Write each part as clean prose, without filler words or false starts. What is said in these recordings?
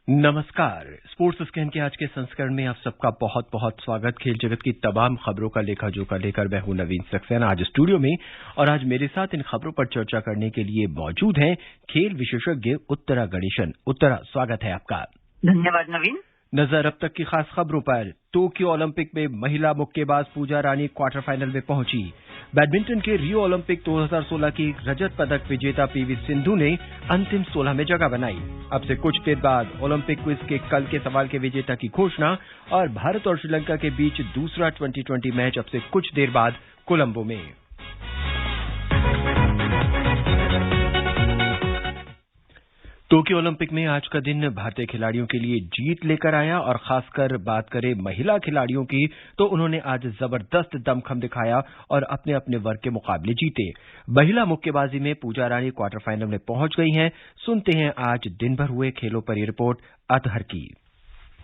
नमस्कार। Sports scan के आज के संस्करण में आप सबका बहुत बहुत स्वागत। खेल जगत की तमाम खबरों का लेखा जोखा लेकर मैं हूं नवीन सक्सेना आज स्टूडियो में, और आज मेरे साथ इन खबरों पर चर्चा करने के लिए मौजूद हैं खेल विशेषज्ञ उत्तरा गणेशन। उत्तरा, स्वागत है आपका। धन्यवाद नवीन। नजर अब तक की खास खबरों पर। टोक्यो ओलंपिक में महिला मुक्केबाज पूजा रानी क्वार्टर फाइनल में पहुंची। बैडमिंटन के रियो ओलंपिक 2016 की रजत पदक विजेता पीवी सिंधु ने अंतिम 16 में जगह बनाई। अब से कुछ देर बाद ओलंपिक क्विज के कल के सवाल के विजेता की घोषणा, और भारत और श्रीलंका के बीच दूसरा T20 मैच अब से कुछ देर बाद कोलंबो में। टोक्यो ओलंपिक में आज का दिन भारतीय खिलाड़ियों के लिए जीत लेकर आया, और खासकर बात करें महिला खिलाड़ियों की तो उन्होंने आज जबरदस्त दमखम दिखाया और अपने अपने वर्ग के मुकाबले जीते। महिला मुक्केबाजी में पूजा रानी क्वार्टर फाइनल में पहुंच गई हैं। सुनते हैं आज दिन भर हुए खेलों पर ये रिपोर्ट अतहर की।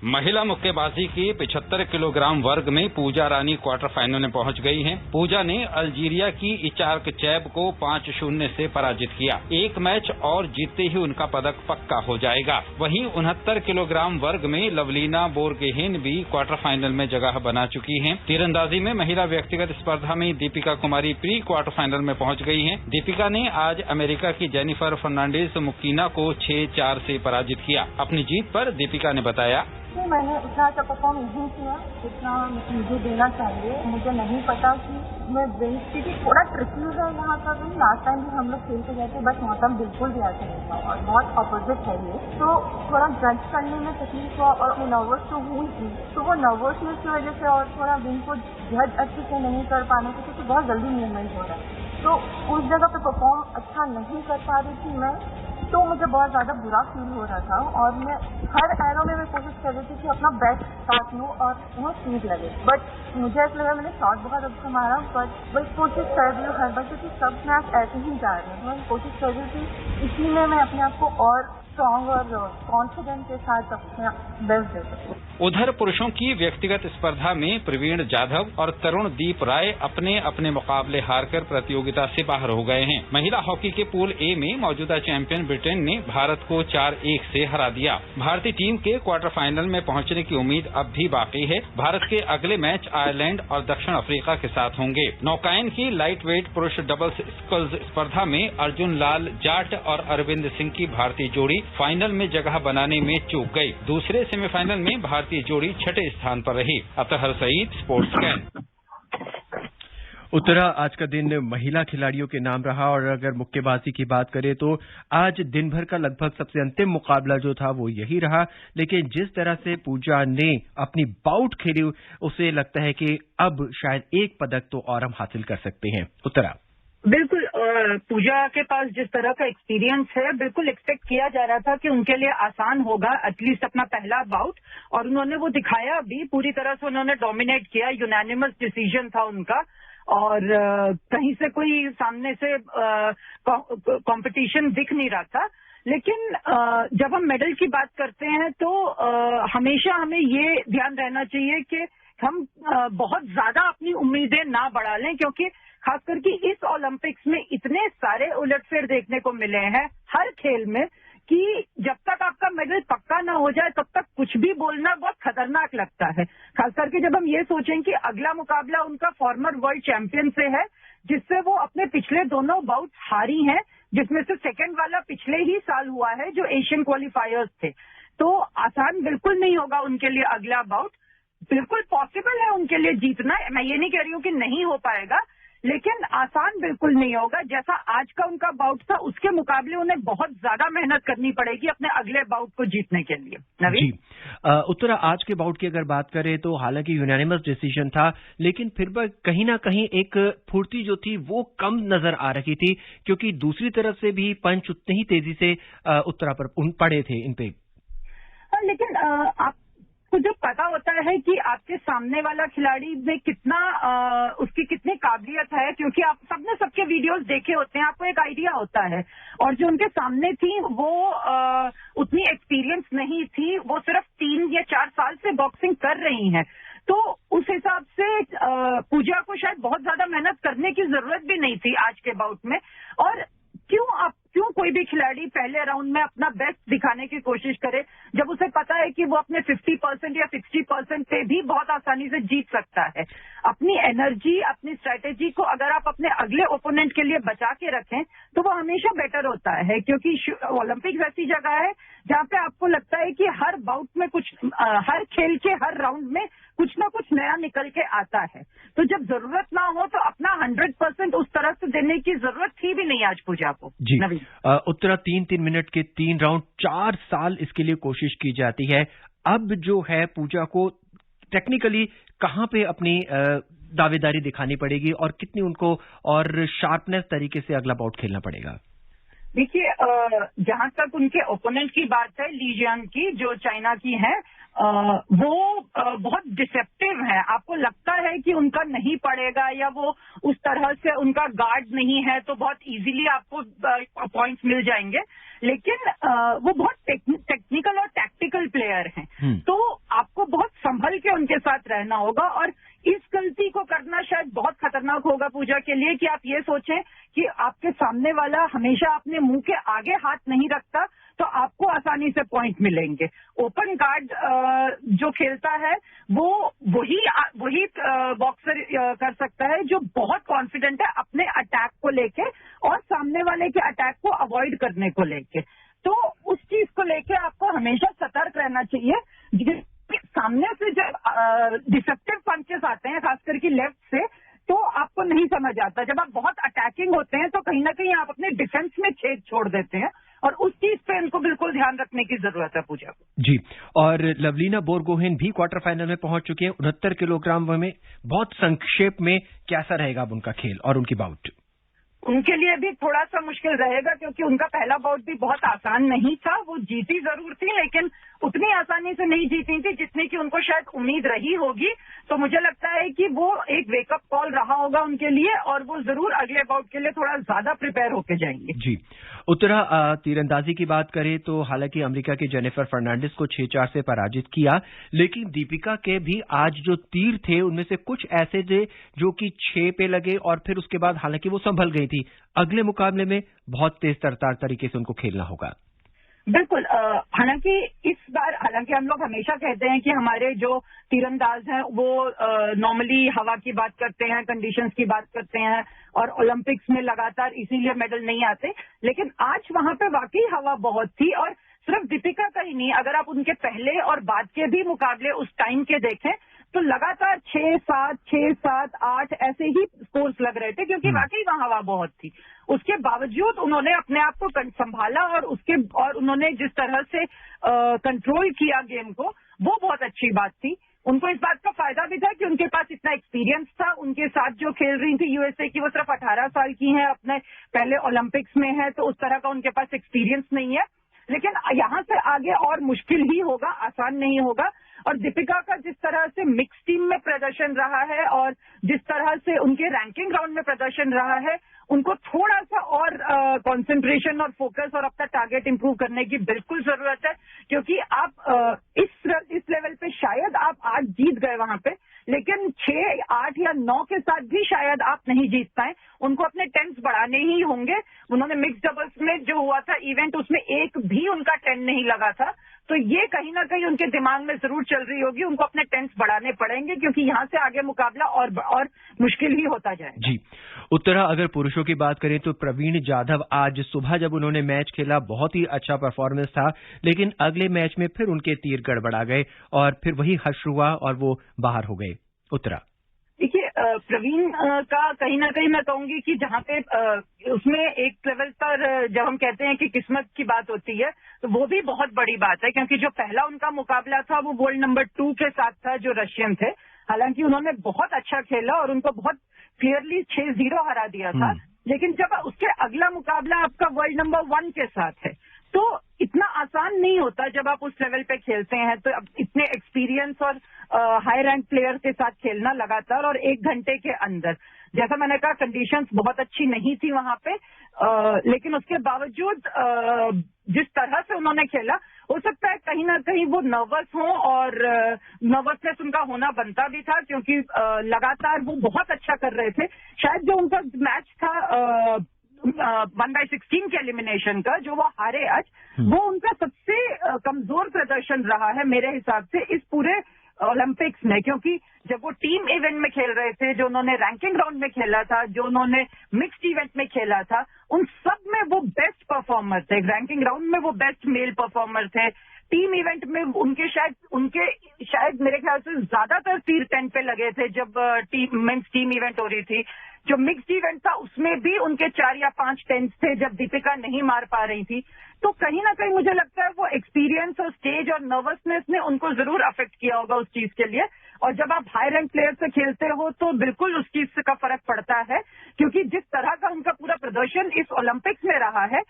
महिला मुक्केबाजी की 75 किलोग्राम वर्ग में पूजा रानी क्वार्टर फाइनल में पहुंच गई हैं। पूजा ने अल्जीरिया की इचार्क चैब को 5-0 से पराजित किया। एक मैच और जीतते ही उनका पदक पक्का हो जाएगा। वहीं 69 किलोग्राम वर्ग में लवलीना बोरगोहेन भी क्वार्टर फाइनल में जगह बना चुकी हैं। तीरंदाजी में महिला व्यक्तिगत स्पर्धा में Deepika Kumari pre quarter final में पहुंच गई हैं। दीपिका ने आज अमेरिका की जेनिफर फर्नांडिस मुक्कीना को 6-4 से पराजित किया। अपनी जीत पर दीपिका ने बताया, मैंने उतना अच्छा परफॉर्म नहीं किया जितना मुझे देना चाहिए। मुझे नहीं पता कि मैं विन, क्योंकि थोड़ा ट्रिकी है यहाँ का विन। लास्ट टाइम भी हम लोग खेलते गए थे, बट मौसम बिल्कुल भी ऐसा नहीं था और बहुत अपोजिट है ये, तो थोड़ा जज करने में तकलीफ हुआ और नर्वस तो हुई थी। तो वो नर्वसनेस की वजह से और थोड़ा विन को जज अच्छे से नहीं कर पाने की, क्योंकि बहुत जल्दी मूवमेंट हो रहा है, तो उस जगह पे परफॉर्म अच्छा नहीं कर पा रही थी मैं, तो मुझे बहुत ज्यादा बुरा फील हो रहा था। और मैं हर एरो में मैं कोशिश कर रही थी कि अपना बेस्ट शॉट लूँ और वो स्पीड लगे, बट मुझे ऐसा लगा मैंने शॉट बहुत अच्छा मारा, बट वही कोशिश कर रही हूँ हर बार, क्योंकि सब मैच ऐसे ही जा रहे हैं। मैं कोशिश कर रही थी इसी में मैं अपने आप को और स्ट्रॉन्ग और कॉन्फिडेंस के साथ अपना बेस्ट दे सकूँ। उधर पुरुषों की व्यक्तिगत स्पर्धा में प्रवीण जाधव और तरुणदीप राय अपने अपने मुकाबले हारकर प्रतियोगिता से बाहर हो गए हैं। महिला हॉकी के पूल ए में मौजूदा चैंपियन ब्रिटेन ने भारत को 4-1 से हरा दिया। भारतीय टीम के क्वार्टर फाइनल में पहुंचने की उम्मीद अब भी बाकी है। भारत के अगले मैच आयरलैंड और दक्षिण अफ्रीका के साथ होंगे। नौकायन की लाइट वेट पुरुष डबल्स स्कल्स स्पर्धा में अर्जुन लाल जाट और अरविंद सिंह की भारतीय जोड़ी फाइनल में जगह बनाने में चूक गई। दूसरे सेमीफाइनल में भारतीय जोड़ी 6ठे स्थान पर रही। Athar Saeed, sports scan. उत्तरा, आज का दिन महिला खिलाड़ियों के नाम रहा, और अगर मुक्केबाजी की बात करें तो आज दिन भर का लगभग सबसे अंतिम मुकाबला जो था वो यही रहा। लेकिन जिस तरह से पूजा ने अपनी बाउट खेली, उसे लगता है कि अब शायद एक पदक तो और हम हासिल कर सकते हैं। उत्तरा, बिल्कुल, पूजा के पास जिस तरह का एक्सपीरियंस है, बिल्कुल एक्सपेक्ट किया जा रहा था कि उनके लिए आसान होगा एटलीस्ट अपना पहला बाउट, और उन्होंने वो दिखाया भी। पूरी तरह से उन्होंने डोमिनेट किया, यूनानिमस डिसीजन था उनका, और कहीं से कोई सामने से कंपटीशन दिख नहीं रहा था। लेकिन जब हम मेडल की बात करते हैं तो हमेशा हमें ये ध्यान रहना चाहिए कि हम बहुत ज्यादा अपनी उम्मीदें ना बढ़ा लें, क्योंकि खास करके इस ओलंपिक्स में इतने सारे उलटफेर देखने को मिले हैं हर खेल में कि जब तक आपका मेडल पक्का ना हो जाए तब तक कुछ भी बोलना बहुत खतरनाक लगता है। खास करके जब हम ये सोचें कि अगला मुकाबला उनका फॉर्मर वर्ल्ड चैंपियन से है, जिससे वो अपने पिछले दोनों बाउट हारी हैं, जिसमें से सेकंड वाला पिछले ही साल हुआ है जो एशियन क्वालिफायर्स थे। तो आसान बिल्कुल नहीं होगा उनके लिए अगला बाउट। बिल्कुल पॉसिबल है उनके लिए जीतना, मैं ये नहीं कह रही हूँ कि नहीं हो पाएगा, लेकिन आसान बिल्कुल नहीं होगा। जैसा आज का उनका बाउट था, उसके मुकाबले उन्हें बहुत ज्यादा मेहनत करनी पड़ेगी अपने अगले बाउट को जीतने के लिए। नवीन जी, उत्तरा, आज के बाउट की अगर बात करें तो हालांकि यूनानिमस डिसीजन था, लेकिन फिर भी कहीं ना कहीं एक फुर्ती जो थी वो कम नजर आ रही थी, क्योंकि दूसरी तरफ से भी पंच उतनी ही तेजी से उत्तरा पर पड़े थे इन पे। लेकिन आप तो जब पता होता है कि आपके सामने वाला खिलाड़ी में कितना उसकी कितनी काबिलियत है, क्योंकि आप सबने सबके वीडियोस देखे होते हैं, आपको एक आइडिया होता है। और जो उनके सामने थी वो उतनी एक्सपीरियंस नहीं थी, वो सिर्फ 3 या 4 साल से बॉक्सिंग कर रही हैं। तो उस हिसाब से पूजा को शायद बहुत ज्यादा मेहनत करने की जरूरत भी नहीं थी आज के बाउट में। और क्यों कोई भी खिलाड़ी पहले राउंड में अपना बेस्ट दिखाने की कोशिश करे जब उसे है कि वो अपने 50% या 60% पे भी बहुत आसानी से जीत सकता है। अपनी एनर्जी, अपनी स्ट्रेटेजी को अगर आप अपने अगले ओपोनेंट के लिए बचा के रखें तो वो हमेशा बेटर होता है, क्योंकि ओलंपिक्स ऐसी जगह है जहाँ पे आपको लगता है कि हर बाउट में कुछ, हर खेल के हर राउंड में कुछ ना कुछ नया निकल के आता है। तो जब जरूरत ना हो तो अपना 100% उस तरह से देने की जरूरत थी भी नहीं आज पूजा को। जी उत्तरा 3-3 मिनट के 3 राउंड, 4 साल इसके लिए कोशिश की जाती है। अब जो है पूजा को टेक्निकली कहाँ पे अपनी दावेदारी दिखानी पड़ेगी और कितनी उनको और शार्पनेस तरीके से अगला बाउट खेलना पड़ेगा? देखिए, जहां तक उनके ओपोनेंट की बात है, ली जियान की, जो चाइना की है, वो बहुत डिसेप्टिव है। आपको लगता है कि उनका नहीं पड़ेगा या वो उस तरह से उनका गार्ड नहीं है तो बहुत इजीली आपको पॉइंट्स मिल जाएंगे, लेकिन वो बहुत टेक्निकल और टैक्टिकल प्लेयर हैं। तो आपको बहुत संभल के उनके साथ रहना होगा और इस गलती को करना शायद बहुत खतरनाक होगा पूजा के लिए, कि आप ये सोचें कि आपके सामने वाला हमेशा अपने मुंह के आगे हाथ नहीं रखता तो आपको आसानी से पॉइंट मिलेंगे। ओपन गार्ड जो खेलता है वो वही बॉक्सर कर सकता है जो बहुत कॉन्फिडेंट है अपने अटैक को लेके और सामने वाले के अटैक को अवॉइड करने को लेके। तो उस चीज को लेके आपको हमेशा सतर्क रहना चाहिए। सामने से जब डिसेप्टिव पंचेस आते हैं, खास करके लेफ्ट से, तो आपको नहीं समझ आता। जब आप बहुत अटैकिंग होते हैं तो कहीं ना कहीं आप अपने डिफेंस में छेद छोड़ देते हैं और उस चीज पे इनको बिल्कुल ध्यान रखने की जरूरत है पूजा को। जी, और लवलीना बोरगोहेन भी क्वार्टर फाइनल में पहुंच चुकी है 69 किलोग्राम में। बहुत संक्षेप में कैसा रहेगा अब उनका खेल और उनकी बाउट? उनके लिए भी थोड़ा सा मुश्किल रहेगा क्योंकि उनका पहला बाउट भी बहुत आसान नहीं था। वो जीती जरूर थी लेकिन उतनी आसानी से नहीं जीती थी जितनी कि उनको शायद उम्मीद रही होगी। तो मुझे लगता है कि वो एक वेकअप कॉल रहा होगा उनके लिए और वो जरूर अगले बाउट के लिए थोड़ा ज्यादा प्रिपेयर होके जाएंगे। जी, उत्तरा तीरंदाजी की बात करें तो हालांकि अमेरिका के जेनिफर फर्नांडिस को 6-4 से पराजित किया, लेकिन दीपिका के भी आज जो तीर थे उनमें से कुछ ऐसे थे जो कि 6 पे लगे और फिर उसके बाद हालांकि वो संभल गई थी। अगले मुकाबले में बहुत तेज तर्रार तरीके से उनको खेलना होगा। बिल्कुल, हालांकि इस बार हम लोग हमेशा कहते हैं कि हमारे जो तीरंदाज हैं वो नॉर्मली हवा की बात करते हैं, कंडीशंस की बात करते हैं और ओलंपिक्स में लगातार इसीलिए मेडल नहीं आते, लेकिन आज वहां पे वाकई हवा बहुत थी। और सिर्फ दीपिका का ही नहीं, अगर आप उनके पहले और बाद के भी मुकाबले उस टाइम के देखें तो लगातार 6-7, 6-7, 8 ऐसे ही स्कोर्स लग रहे थे क्योंकि वाकई वहां हवा बहुत थी। उसके बावजूद उन्होंने अपने आप को संभाला और उन्होंने जिस तरह से कंट्रोल किया गेम को, वो बहुत अच्छी बात थी। उनको इस बात का फायदा भी था कि उनके पास इतना एक्सपीरियंस था। उनके साथ जो खेल रही थी यूएसए की, वो सिर्फ 18 साल की हैं, अपने पहले ओलंपिक्स में है, तो उस तरह का उनके पास एक्सपीरियंस नहीं है। लेकिन यहाँ से आगे और मुश्किल ही होगा, आसान नहीं होगा। और दीपिका का जिस तरह से मिक्स टीम में प्रदर्शन रहा है और जिस तरह से उनके रैंकिंग राउंड में प्रदर्शन रहा है, उनको थोड़ा सा और कंसंट्रेशन और फोकस और अपना टारगेट इंप्रूव करने की बिल्कुल जरूरत है। क्योंकि आप इस लेवल पे शायद आप 8 जीत गए वहां पे, लेकिन 6, 8 या 9 के साथ भी शायद आप नहीं जीत पाए। उनको अपने टेंस बढ़ाने ही होंगे। उन्होंने मिक्स डबल्स में जो हुआ था इवेंट, उसमें एक भी उनका 10 नहीं लगा था। तो ये कहीं ना कहीं उनके दिमाग में जरूर चल रही होगी। उनको अपने टेंस बढ़ाने पड़ेंगे क्योंकि यहाँ से आगे मुकाबला और मुश्किल ही होता जाएगा। जी, उत्तरा अगर पुरुषों की बात करें तो प्रवीण जाधव आज सुबह जब उन्होंने मैच खेला बहुत ही अच्छा परफॉर्मेंस था, लेकिन अगले मैच में फिर उनके तीर गड़बड़ा गए और फिर वही हर्ष हुआ और वो बाहर हो गए। उत्तरा देखिए, प्रवीण का कहीं ना कहीं मैं कहूंगी कि जहाँ पे उसमें एक लेवल पर जब हम कहते हैं कि किस्मत की बात होती है तो वो भी बहुत बड़ी बात है, क्योंकि जो पहला उनका मुकाबला था वो वर्ल्ड नंबर 2 के साथ था जो रशियन थे। हालांकि उन्होंने बहुत अच्छा खेला और उनको बहुत क्लियरली 6-0 हरा दिया था, लेकिन जब उसके अगला मुकाबला आपका वर्ल्ड नंबर 1 के साथ है तो इतना आसान नहीं होता जब आप उस लेवल पे खेलते हैं। तो अब इतने एक्सपीरियंस और हाई रैंक प्लेयर के साथ खेलना लगातार और 1 घंटे के अंदर, जैसा मैंने कहा कंडीशंस बहुत अच्छी नहीं थी वहां पे, लेकिन उसके बावजूद जिस तरह से उन्होंने खेला, हो सकता है कहीं ना कहीं वो नर्वस हों और नर्वसनेस उनका होना बनता भी था क्योंकि लगातार वो बहुत अच्छा कर रहे थे। शायद जो उनका मैच था 1/16 के एलिमिनेशन का जो वो हारे आज, वो उनका सबसे कमजोर प्रदर्शन रहा है मेरे हिसाब से इस पूरे ओलंपिक्स में, क्योंकि जब वो टीम इवेंट में खेल रहे थे, जो उन्होंने रैंकिंग राउंड में खेला था, जो उन्होंने मिक्स्ड इवेंट में खेला था, उन सब में वो बेस्ट परफॉर्मर थे। रैंकिंग राउंड में वो बेस्ट मेल परफॉर्मर थे। टीम इवेंट में उनके शायद मेरे ख्याल से ज्यादातर तीर 10 पे लगे थे जब मेंस टीम इवेंट हो रही थी। जो मिक्स्ड इवेंट था उसमें भी उनके 4 या 5 10 थे जब दीपिका नहीं मार पा रही थी। तो कहीं ना कहीं मुझे लगता है वो एक्सपीरियंस और स्टेज और नर्वसनेस ने उनको जरूर अफेक्ट किया होगा उस चीज के लिए। और जब आप हाई रैंक प्लेयर से खेलते हो तो बिल्कुल उस चीज का फर्क पड़ता है, क्योंकि जिस तरह का उनका पूरा प्रदर्शन इस ओलंपिक्स में रहा है,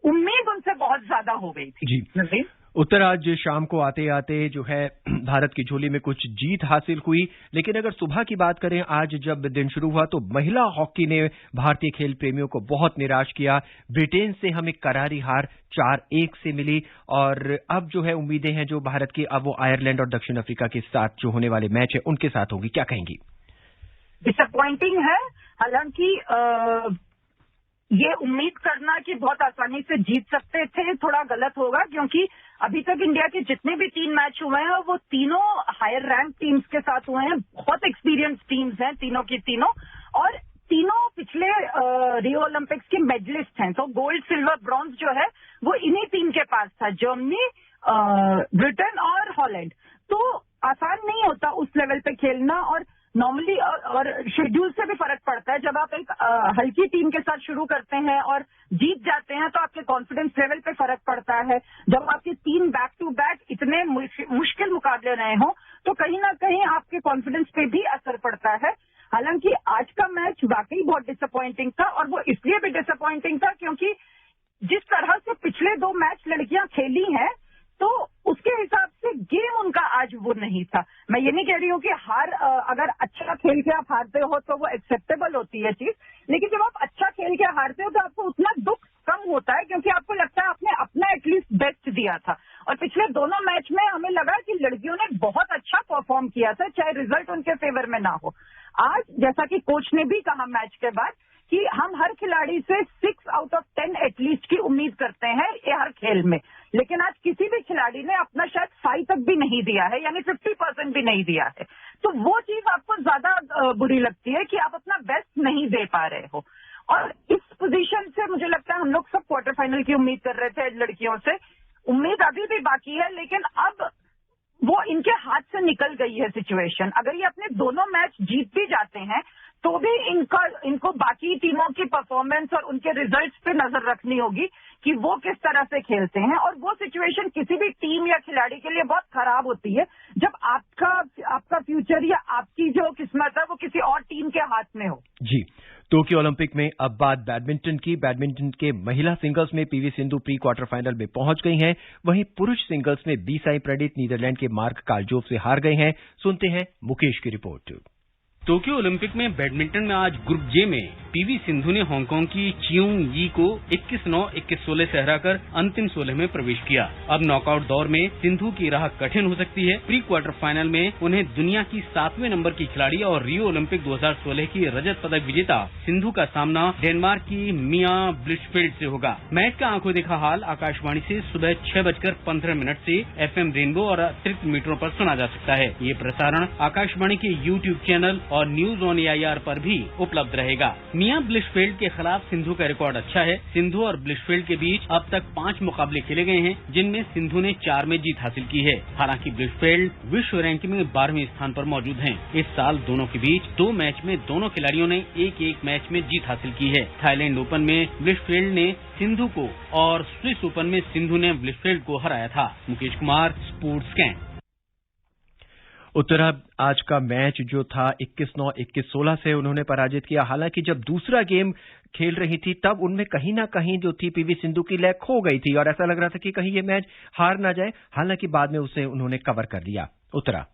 उम्मीद उनसे बहुत ज्यादा हो गई थी। जी नवीन, उत्तर, आज शाम को आते आते जो है भारत की झोली में कुछ जीत हासिल हुई, लेकिन अगर सुबह की बात करें, आज जब दिन शुरू हुआ तो महिला हॉकी ने भारतीय खेल प्रेमियों को बहुत निराश किया। ब्रिटेन से हमें करारी हार 4-1 से मिली और अब जो है उम्मीदें हैं जो भारत की, अब वो आयरलैंड और दक्षिण अफ्रीका के साथ जो होने वाले मैच है उनके साथ होगी। क्या कहेंगी? डिसअपॉइंटिंग है, हालांकि ये उम्मीद करना कि बहुत आसानी से जीत सकते थे थोड़ा गलत होगा, क्योंकि अभी तक इंडिया के जितने भी 3 मैच हुए हैं वो तीनों हायर रैंक टीम्स के साथ हुए हैं। बहुत एक्सपीरियंस टीम्स हैं तीनों की तीनों, और तीनों पिछले रियो ओलंपिक्स के मेडलिस्ट हैं। तो गोल्ड, सिल्वर, ब्रॉन्ज जो है वो इन्हीं टीम के पास था, जर्मनी, ब्रिटेन और हॉलैंड। तो आसान नहीं होता उस लेवल पे खेलना, और नॉर्मली और शेड्यूल से भी फर्क पड़ता है। जब आप एक हल्की टीम के साथ शुरू करते हैं और जीत जाते हैं तो आपके कॉन्फिडेंस लेवल पे फर्क पड़ता है। जब आपके 3 बैक टू बैक इतने मुश्किल मुकाबले रहे हों तो कहीं ना कहीं आपके कॉन्फिडेंस पे भी असर पड़ता है। हालांकि आज का मैच वाकई बहुत डिसअपॉइंटिंग था, और वो इसलिए भी डिसअपॉइंटिंग था क्योंकि जिस तरह से पिछले 2 मैच लड़कियां खेली हैं तो उसके हिसाब से गेम उनका आज वो नहीं था। मैं ये नहीं कह रही हूँ कि हार, अगर अच्छा खेल के आप हारते हो तो वो एक्सेप्टेबल होती है चीज, लेकिन जब आप अच्छा खेल के हारते हो तो आपको उतना दुख कम होता है, क्योंकि आपको लगता है आपने अपना एटलीस्ट बेस्ट दिया था। और पिछले दोनों मैच में हमें लगा कि लड़कियों ने बहुत अच्छा परफॉर्म किया था, चाहे रिजल्ट उनके फेवर में ना हो। आज जैसा कि कोच ने भी कहा मैच के बाद कि हम हर खिलाड़ी से 6 आउट ऑफ 10 एटलीस्ट की उम्मीद करते हैं ये हर खेल में, लेकिन आज किसी भी खिलाड़ी ने अपना शायद 5 तक भी नहीं दिया है, यानी 50% भी नहीं दिया है। तो वो चीज आपको ज्यादा बुरी लगती है कि आप अपना बेस्ट नहीं दे पा रहे हो। और इस पोजीशन से मुझे लगता है हम लोग सब क्वार्टर फाइनल की उम्मीद कर रहे थे लड़कियों से। उम्मीद अभी भी बाकी है, लेकिन अब वो इनके हाथ से निकल गई है सिचुएशन। अगर ये अपने दोनों मैच जीत भी जाते हैं तो भी इनको बाकी टीमों की परफॉर्मेंस और उनके रिजल्ट्स पे नजर रखनी होगी कि वो किस तरह से खेलते हैं। और वो सिचुएशन किसी भी टीम या खिलाड़ी के लिए बहुत खराब होती है जब आपका फ्यूचर या आपकी जो किस्मत है वो किसी और टीम के हाथ में हो। जी, टोक्यो ओलंपिक में अब बात बैडमिंटन की। बैडमिंटन के महिला सिंगल्स में PV Sindhu pre quarter final में पहुंच गई हैं। वहीं पुरुष सिंगल्स में बी साई प्रणीत नीदरलैंड के मार्क काल्जोव से हार गए हैं। सुनते हैं मुकेश की रिपोर्ट। टोक्यो ओलंपिक में बैडमिंटन में आज ग्रुप जे में पीवी सिंधु ने हांगकांग की चियोंग यी को 21-9, 21-16 से हराकर अंतिम 16 में प्रवेश किया। अब नॉकआउट दौर में सिंधु की राह कठिन हो सकती है। प्री क्वार्टर फाइनल में उन्हें दुनिया की 7वें नंबर की खिलाड़ी और रियो ओलंपिक 2016 की रजत पदक विजेता सिंधु का सामना डेनमार्क की मिया ब्लिचफेल्ड से होगा। मैच का आंखों देखा हाल आकाशवाणी से सुबह 6:15 से FM रेनबो और अतिरिक्त मीटरों पर सुना जा सकता है। ये प्रसारण आकाशवाणी के YouTube चैनल और न्यूज ऑन AIR पर भी उपलब्ध रहेगा। मिया ब्लिचफेल्ड के खिलाफ सिंधु का रिकॉर्ड अच्छा है। सिंधु और ब्लिचफेल्ड के बीच अब तक 5 मुकाबले खेले गए हैं, जिनमें सिंधु ने 4 में जीत हासिल की है। हालांकि ब्लिचफेल्ड विश्व रैंकिंग में 12वें स्थान पर मौजूद हैं। इस साल दोनों के बीच 2 मैच में दोनों खिलाड़ियों ने एक मैच में जीत हासिल की है। थाईलैंड ओपन में ब्लिचफेल्ड ने सिंधु को और स्विस ओपन में सिंधु ने ब्लिचफेल्ड को हराया था। Mukesh Kumar, sports camp. उत्तरा आज का मैच जो था 21-9, 21-16 से उन्होंने पराजित किया। हालांकि जब दूसरा गेम खेल रही थी तब उनमें कहीं ना कहीं जो थी पीवी सिंधु की लय खो गई थी और ऐसा लग रहा था कि कहीं ये मैच हार ना जाए। हालांकि बाद में उसे उन्होंने कवर कर लिया। उत्तरा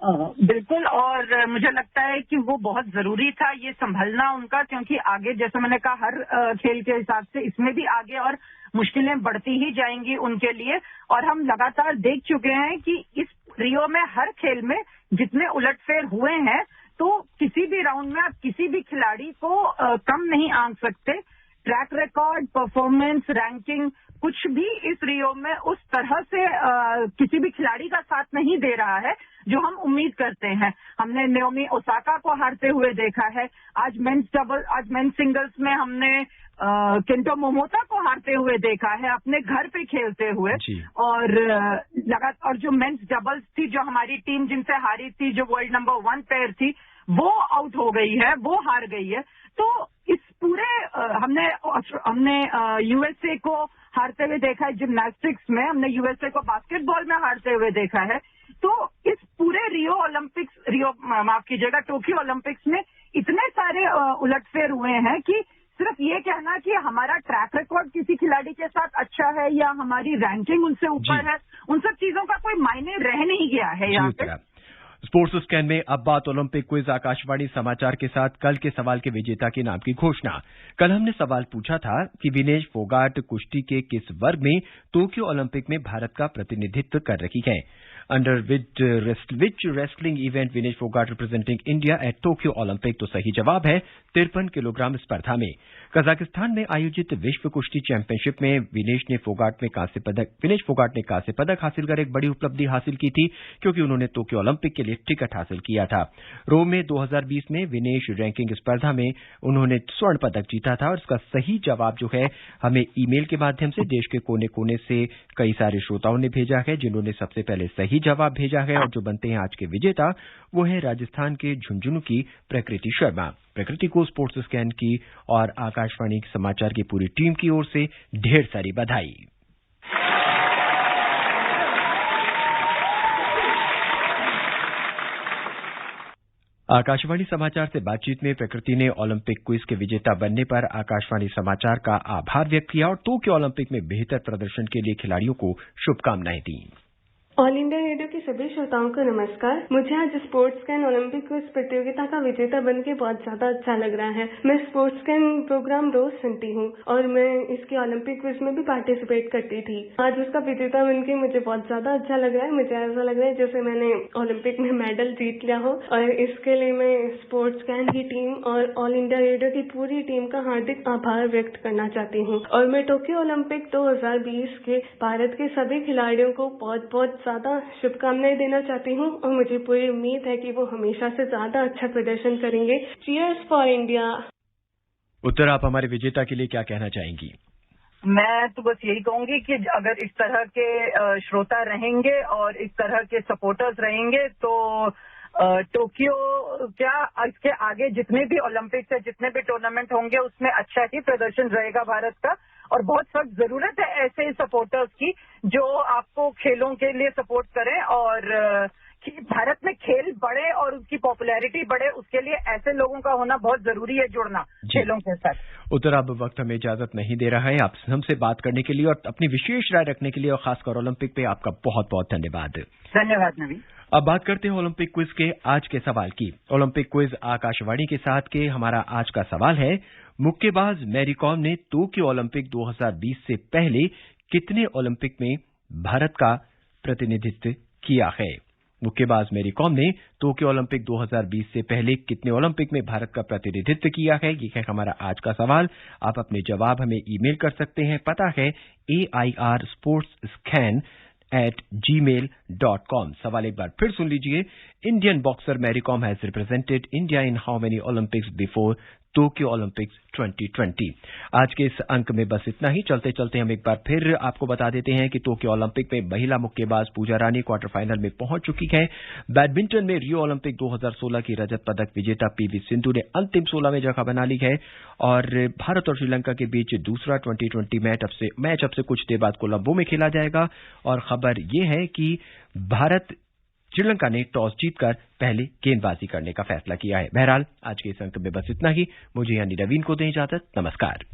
बिल्कुल, और मुझे लगता है कि वो बहुत जरूरी था ये संभलना उनका, क्योंकि आगे जैसे मैंने कहा हर खेल के हिसाब से इसमें भी आगे और मुश्किलें बढ़ती ही जाएंगी उनके लिए। और हम लगातार देख चुके हैं कि इस रियो में हर खेल में जितने उलटफेर हुए हैं तो किसी भी राउंड में आप किसी भी खिलाड़ी को कम नहीं आंक सकते। ट्रैक रिकॉर्ड, परफॉर्मेंस, रैंकिंग कुछ भी इस रियो में उस तरह से किसी भी खिलाड़ी का साथ नहीं दे रहा है जो हम उम्मीद करते हैं। हमने नाओमी ओसाका को हारते हुए देखा है। आज मेंस सिंगल्स में हमने केंटो मोमोता को हारते हुए देखा है, अपने घर पे खेलते हुए। और लगातार जो मेंस डबल्स थी, जो हमारी टीम जिनसे हारी थी, जो वर्ल्ड नंबर 1 पेयर थी, वो आउट हो गई है, वो हार गई है। तो इस पूरे हमने यूएसए को हारते हुए देखा है जिम्नास्टिक्स में, हमने यूएसए को बास्केटबॉल में हारते हुए देखा है। तो इस पूरे टोक्यो ओलंपिक्स में इतने सारे उलटफेर हुए हैं कि सिर्फ ये कहना कि हमारा ट्रैक रिकॉर्ड किसी खिलाड़ी के साथ अच्छा है या हमारी रैंकिंग उनसे ऊपर है, उन सब चीजों का कोई मायने रह नहीं गया है यहाँ पे। स्पोर्ट्स स्कैन में अब बात ओलंपिक क्विज आकाशवाणी समाचार के साथ कल के सवाल के विजेता के नाम की घोषणा। कल हमने सवाल पूछा था कि विनेश फोगाट कुश्ती के किस वर्ग में टोक्यो ओलंपिक में भारत का प्रतिनिधित्व कर रही है। Under which wrestling event Vinesh Phogat representing India at Tokyo Olympic? तो सही जवाब है 53 किलोग्राम स्पर्धा में। कजाकिस्तान में आयोजित विश्व कुश्ती चैंपियनशिप में विनेश फोगाट ने कांस्य पदक हासिल कर एक बड़ी उपलब्धि हासिल की थी, क्योंकि उन्होंने टोक्यो ओलंपिक के लिए टिकट हासिल किया था। रोम में 2020 में विनेश रैंकिंग स्पर्धा में उन्होंने स्वर्ण पदक जीता था। और इसका सही जवाब जो है हमें ईमेल के माध्यम से देश के कोने कोने से कई सारे श्रोताओं ने भेजा है, जिन्होंने सबसे पहले सही जवाब भेजा है। और जो बनते हैं आज के विजेता, वो है राजस्थान के झुंझुनू की प्रकृति शर्मा। प्रकृति को स्पोर्ट्स स्कैन की और आकाशवाणी समाचार की पूरी टीम की ओर से ढेर सारी बधाई। आकाशवाणी समाचार से बातचीत में प्रकृति ने ओलंपिक क्विज के विजेता बनने पर आकाशवाणी समाचार का आभार व्यक्त किया और टोक्यो ओलंपिक में बेहतर प्रदर्शन के लिए खिलाड़ियों को शुभकामनाएं दी। ऑल इंडिया रेडियो के सभी श्रोताओं को नमस्कार। मुझे आज स्पोर्ट्स स्कैन ओलंपिक क्विज प्रतियोगिता का विजेता बनके बहुत ज्यादा अच्छा लग रहा है। मैं स्पोर्ट्स स्कैन प्रोग्राम रोज सुनती हूँ और मैं इसके ओलंपिक क्विज में भी पार्टिसिपेट करती थी। आज उसका विजेता बनके मुझे बहुत ज्यादा अच्छा लग रहा है। मुझे ऐसा लग रहा है जैसे मैंने ओलंपिक में मेडल जीत लिया हो। और इसके लिए मैं स्पोर्ट्स स्कैन की टीम और ऑल इंडिया रेडियो की पूरी टीम का हार्दिक आभार व्यक्त करना चाहती हूँ। और मैं टोक्यो ओलंपिक 2020 के भारत के सभी खिलाड़ियों को बहुत बहुत ज्यादा शुभकामनाएं देना चाहती हूँ और मुझे पूरी उम्मीद है कि वो हमेशा से ज्यादा अच्छा प्रदर्शन करेंगे। Cheers for India. उत्तर, आप हमारे विजेता के लिए क्या कहना चाहेंगी? मैं तो बस यही कहूंगी कि अगर इस तरह के श्रोता रहेंगे और इस तरह के सपोर्टर्स रहेंगे तो टोक्यो इसके आगे जितने भी ओलंपिक्स है, जितने भी टूर्नामेंट होंगे, उसमें अच्छा ही प्रदर्शन रहेगा भारत का। और बहुत सख्त जरूरत है ऐसे सपोर्टर्स की जो आपको खेलों के लिए सपोर्ट करें और भारत में खेल बढ़े और उसकी पॉपुलैरिटी बढ़े, उसके लिए ऐसे लोगों का होना बहुत जरूरी है, जुड़ना खेलों के साथ। उत्तर, अब वक्त हमें इजाजत नहीं दे रहा है। आप हमसे बात करने के लिए और अपनी विशेष राय रखने के लिए और खासकर ओलंपिक पे आपका बहुत बहुत धन्यवाद। धन्यवाद नवीन। अब बात करते हैं ओलंपिक क्विज के आज के सवाल की। ओलंपिक क्विज आकाशवाणी के साथ के हमारा आज का सवाल है, मुक्केबाज मैरी कॉम ने टोक्यो ओलंपिक 2020 से पहले कितने ओलंपिक में भारत का प्रतिनिधित्व किया है? मुक्केबाज मैरी कॉम ने टोक्यो ओलंपिक 2020 से पहले कितने ओलंपिक में भारत का प्रतिनिधित्व किया है? ये है हमारा आज का सवाल। आप अपने जवाब हमें ईमेल कर सकते हैं। पता है airsportsscan@gmail.com। सवाल एक बार फिर सुन लीजिए। Indian boxer Mary Kom has represented India in how many Olympics before Tokyo Olympics 2020। आज के इस अंक में बस इतना ही। चलते चलते हम एक बार फिर आपको बता देते हैं कि टोक्यो ओलंपिक में महिला मुक्केबाज पूजा रानी क्वार्टर फाइनल में पहुंच चुकी है। बैडमिंटन में रियो ओलंपिक 2016 की रजत पदक विजेता पीवी सिंधु ने अंतिम 16 में जगह बना ली है। और भारत और श्रीलंका के बीच दूसरा 2020 मैच अब से कुछ देर बाद कोलंबो में खेला जाएगा। और खबर यह है कि श्रीलंका ने टॉस जीतकर पहले गेंदबाजी करने का फैसला किया है। बहरहाल आज के इस अंक में बस इतना ही। मुझे यानी नवीन को दें इजाजत। नमस्कार।